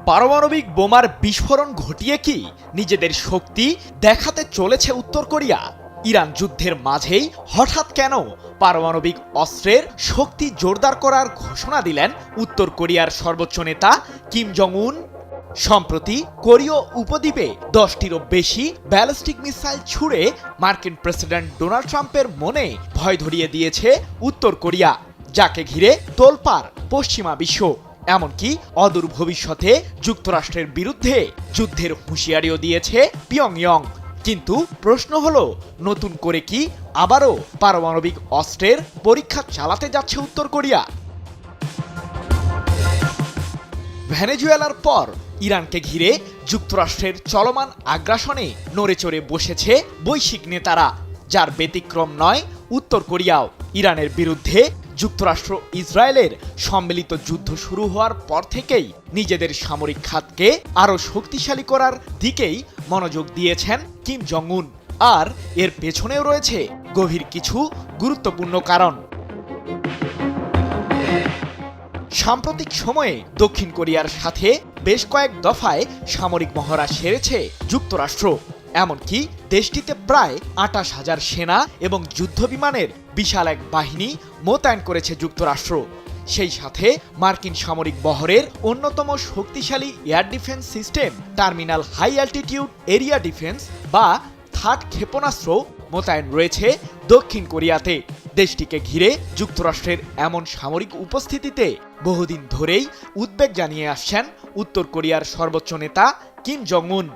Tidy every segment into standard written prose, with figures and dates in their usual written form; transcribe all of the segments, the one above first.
পারমাণবিক বোমার বিস্ফোরণ ঘটিয়ে কি নিজেদের শক্তি দেখাতে চলেছে উত্তর কোরিয়া? ইরান যুদ্ধের মাঝেই হঠাৎ কেন পারমাণবিক অস্ত্রের শক্তি জোরদার করার ঘোষণা দিলেন উত্তর কোরিয়ার সর্বোচ্চ নেতা কিম জং উন? সম্প্রতি কোরীয় উপদ্বীপে 10টিরও বেশি ব্যালিস্টিক মিসাইল ছুড়ে মার্কিন প্রেসিডেন্ট ডোনাল্ড ট্রাম্পের মনে ভয় ধরিয়ে দিয়েছে উত্তর কোরিয়া, যাকে ঘিরে তোলপাড় পশ্চিমা বিশ্ব। এমনকি অদূর ভবিষ্যতে যুক্তরাষ্ট্রের বিরুদ্ধে যুদ্ধের হুঁশিয়ারিও দিয়েছে পিয়ংইয়ং। কিন্তু প্রশ্ন হলো, নতুন করে কি আবারও পারমাণবিক অস্ত্রের পরীক্ষা চালাতে যাচ্ছে উত্তর কোরিয়া? ভেনেজুয়েলার পর ইরানকে ঘিরে যুক্তরাষ্ট্রের চলমান আগ্রাসনে নড়েচড়ে বসেছে বৈশ্বিক নেতারা, যার ব্যতিক্রম নয় উত্তর কোরিয়াও। ইরানের বিরুদ্ধে যুক্তরাষ্ট্র ইসরায়েলের সম্মিলিত যুদ্ধ শুরু হওয়ার পর থেকেই নিজেদের সামরিক খাতকে আরও শক্তিশালী করার দিকেই মনোযোগ দিয়েছেন কিম জং উন। আর এর পেছনেও রয়েছে গভীর কিছু গুরুত্বপূর্ণ কারণ। সাম্প্রতিক সময়ে দক্ষিণ কোরিয়ার সাথে বেশ কয়েক দফায় সামরিক মহড়া সেরেছে যুক্তরাষ্ট্র। এমনকি দেশটিতে প্রায় 28,000 সেনা এবং যুদ্ধবিমানের বিশাল এক বাহিনী মোতায়েন করেছে যুক্তরাষ্ট্র। সেই সাথে মার্কিন সামরিক বহরের অন্যতম শক্তিশালী air defence system terminal high altitude area defence বা থার্ড ক্ষেপণাস্ত্র মোতায়েন রয়েছে দক্ষিণ কোরিয়াতে। দেশটিকে ঘিরে যুক্তরাষ্ট্রের এমন সামরিক উপস্থিতিতে বহুদিন ধরেই উদ্বেগ জানিয়ে আসছেন উত্তর কোরিয়ার সর্বোচ্চ নেতা কিম জং উন।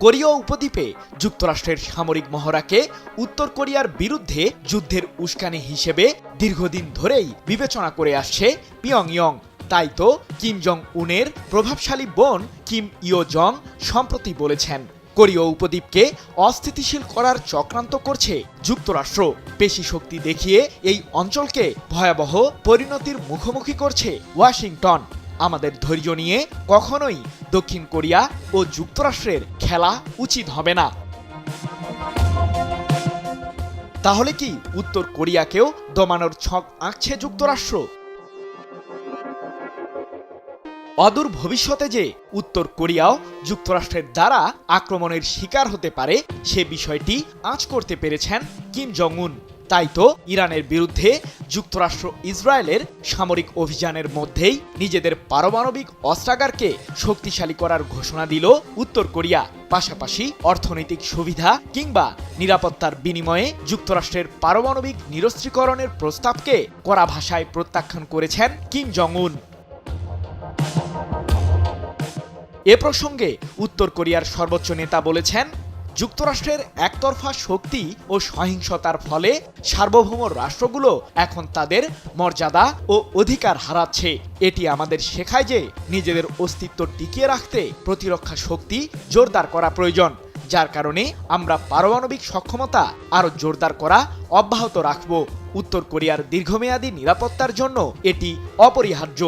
কোরীয় উপদ্বীপে যুক্তরাষ্ট্রের সামরিক মহড়াকে উত্তর কোরিয়ার বিরুদ্ধে যুদ্ধের উস্কানি হিসেবে দীর্ঘদিন ধরেই বিবেচনা করে আসছে পিয়ংইয়ং। তাই তো কিম জং উনের প্রভাবশালী বোন কিম ইয়ো জং সম্প্রতি বলেছেন, কোরীয় উপদ্বীপকে অস্থিতিশীল করার চক্রান্ত করছে যুক্তরাষ্ট্র। পেশি শক্তি দেখিয়ে এই অঞ্চলকে ভয়াবহ পরিণতির মুখোমুখি করছে ওয়াশিংটন। আমাদের ধৈর্য নিয়ে কখনোই দক্ষিণ কোরিয়া ও যুক্তরাষ্ট্রের খেলা উচিত হবে না। তাহলে কি উত্তর কোরিয়াকেও দমানোর ছক আঁকছে যুক্তরাষ্ট্র? অদূর ভবিষ্যতে যে উত্তর কোরিয়াও যুক্তরাষ্ট্রের দ্বারা আক্রমণের শিকার হতে পারে সে বিষয়টি আঁচ করতে পেরেছেন কিম জং উন। তাই তো ইরানের বিরুদ্ধে যুক্তরাষ্ট্র ইসরায়েলের সামরিক অভিযানের মধ্যেই নিজেদের পারমাণবিক অস্ত্রাগারকে শক্তিশালী করার ঘোষণা দিল উত্তর কোরিয়া। পাশাপাশি অর্থনৈতিক সুবিধা কিংবা নিরাপত্তার বিনিময়ে যুক্তরাষ্ট্রের পারমাণবিক নিরস্ত্রীকরণের প্রস্তাবকে কড়া ভাষায় প্রত্যাখ্যান করেছেন কিম জং উন। এ প্রসঙ্গে উত্তর কোরিয়ার সর্বোচ্চ নেতা বলেছেন, যুক্তরাষ্ট্রের একতরফা শক্তি ও সহিংসতার ফলে সার্বভৌম রাষ্ট্রগুলো এখন তাদের মর্যাদা ও অধিকার হারাচ্ছে। এটি আমাদের শেখায় যে নিজেদের অস্তিত্ব টিকিয়ে রাখতে প্রতিরক্ষা শক্তি জোরদার করা প্রয়োজন, যার কারণে আমরা পারমাণবিক সক্ষমতা আরও জোরদার করা অব্যাহত রাখব। উত্তর কোরিয়ার দীর্ঘমেয়াদী নিরাপত্তার জন্য এটি অপরিহার্য।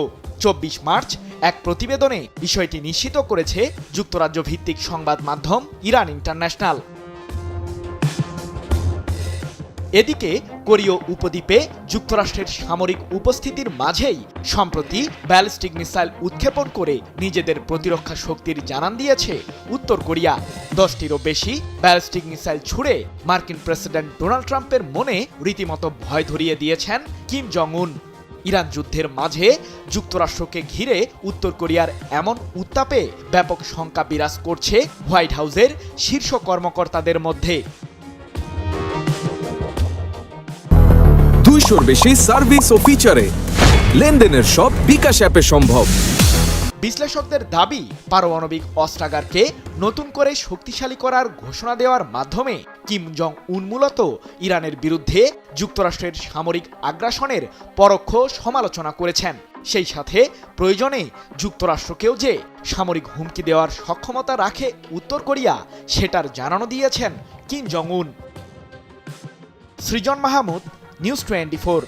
24 মার্চ এক প্রতিবেদনে বিষয়টি নিশ্চিত করেছে যুক্তরাজ্য ভিত্তিক সংবাদ মাধ্যম ইরান ইন্টারন্যাশনাল। এদিকে কোরীয় উপদ্বীপে যুক্তরাষ্ট্রের সামরিক উপস্থিতির মাঝেই সম্প্রতি ব্যালিস্টিক মিসাইল উৎক্ষেপণ করে নিজেদের প্রতিরক্ষা শক্তির জানান দিয়েছে উত্তর কোরিয়া। 10টিরও বেশি ব্যালিস্টিক মিসাইল ছুড়ে মার্কিন প্রেসিডেন্ট ডোনাল্ড ট্রাম্পের মনে রীতিমতো ভয় ধরিয়ে দিয়েছেন কিম জং উন। ইরান যুদ্ধের মাঝে যুক্তরাষ্ট্রকে ঘিরে উত্তর কোরিয়ার এমন উত্তাপে ব্যাপক শঙ্কা বিরাজ করছে হোয়াইট হাউসের শীর্ষ কর্মকর্তাদের মধ্যে। 200-র বেশি সার্ভিস ও ফিচারে লেনদেনের সব বিকাশ অ্যাপে সম্ভব। বিশ্লেষকদের দাবি, পারমাণবিক অস্ত্রাগারকে নতুন করে শক্তিশালী করার ঘোষণা দেওয়ার মাধ্যমে কিম জং উন মূলত ইরানের বিরুদ্ধে যুক্তরাষ্ট্রের সামরিক আগ্রাসনের পরোক্ষ সমালোচনা করেছেন। সেই সাথে প্রয়োজনে যুক্তরাষ্ট্রকেও যে সামরিক হুমকি দেওয়ার সক্ষমতা রাখে উত্তর কোরিয়া সেটার জানানো দিয়েছেন কিম জং উন। সৃজন মাহমুদ, নিউজ 24।